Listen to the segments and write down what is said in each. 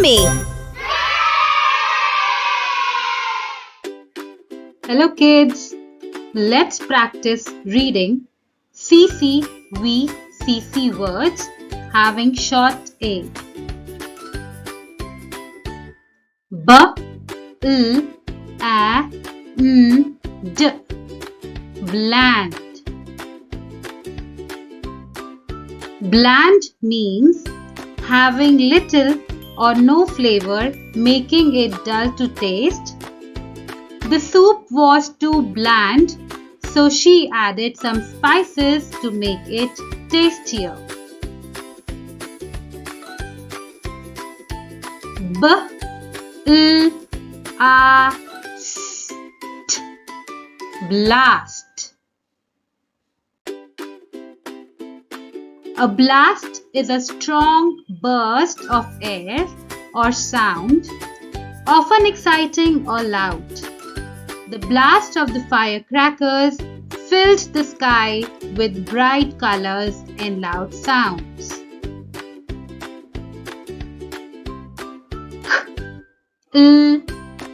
Academy. Hello kids, let's practice reading CCVCC words having short A. B, L, A, N, D. Bland. Bland means having little or no flavor, making it dull to taste. The soup was too bland, so she added some spices to make it tastier. B, L, A, S, T. Blast. A blast is a strong burst of air or sound, often exciting or loud. The blast of the firecrackers filled the sky with bright colors and loud sounds. K, L,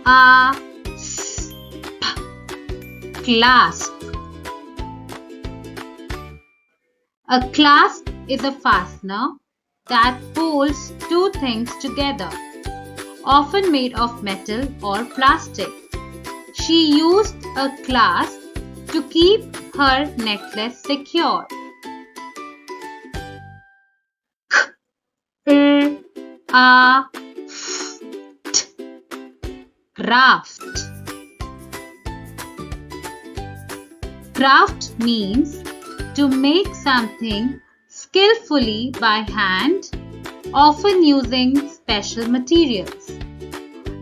A, S, P. Clasp. A clasp is a fastener that holds two things together, often made of metal or plastic. She used a clasp to keep her necklace secure. K, L, A, F, T. Craft. Craft means to make something skillfully by hand, often using special materials.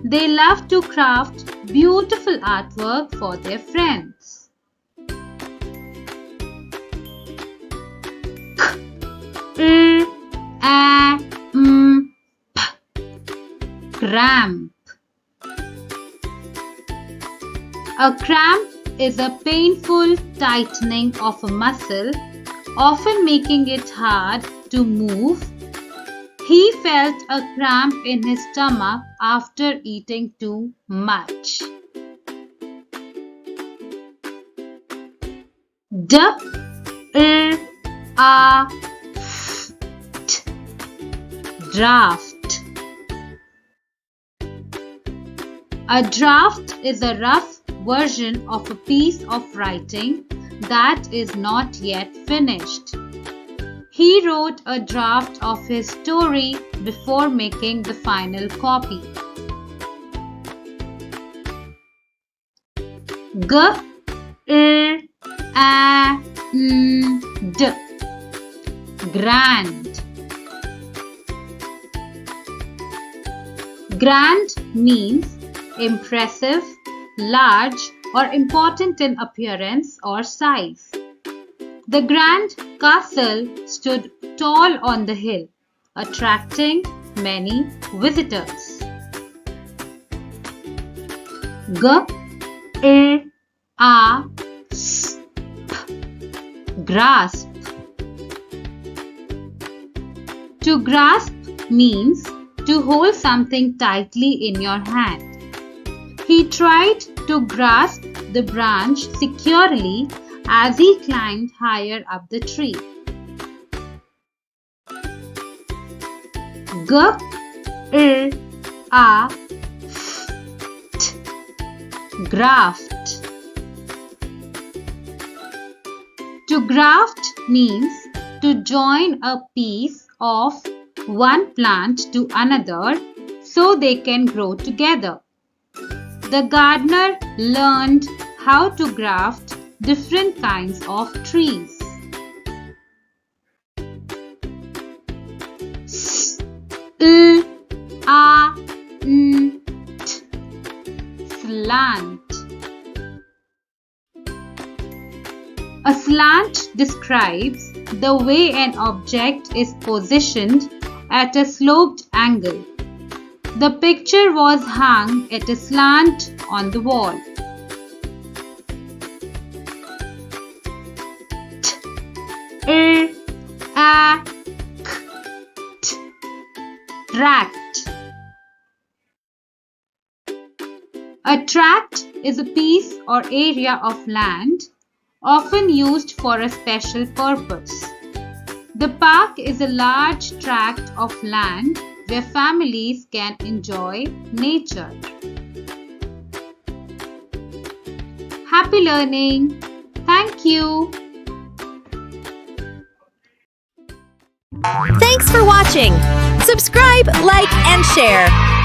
They love to craft beautiful artwork for their friends. K, L, A, M, P. Cramp. A cramp is a painful tightening of a muscle, often making it hard to move. He felt a cramp in his stomach after eating too much. D, L, A, F, T. Draft. A draft is a rough version of a piece of writing that is not yet finished. He wrote a draft of his story before making the final copy. G, L, A, N, D. Grand. Grand means impressive, large, or important in appearance or size. The grand castle stood tall on the hill, attracting many visitors. G, L, A, S, P. Grasp. To grasp means to hold something tightly in your hand. He tried to grasp the branch securely as he climbed higher up the tree. G, L, A, F, T. Graft. To graft means to join a piece of one plant to another so they can grow together. The gardener learned how to graft different kinds of trees. S, L, A, N, T. Slant. A slant describes the way an object is positioned at a sloped angle. The picture was hung at a slant on the wall. T, L, A, K, T. Tract. A tract is a piece or area of land often used for a special purpose. The park is a large tract of land where families can enjoy nature. Happy learning! Thank you! Thanks for watching. Subscribe, like, and share.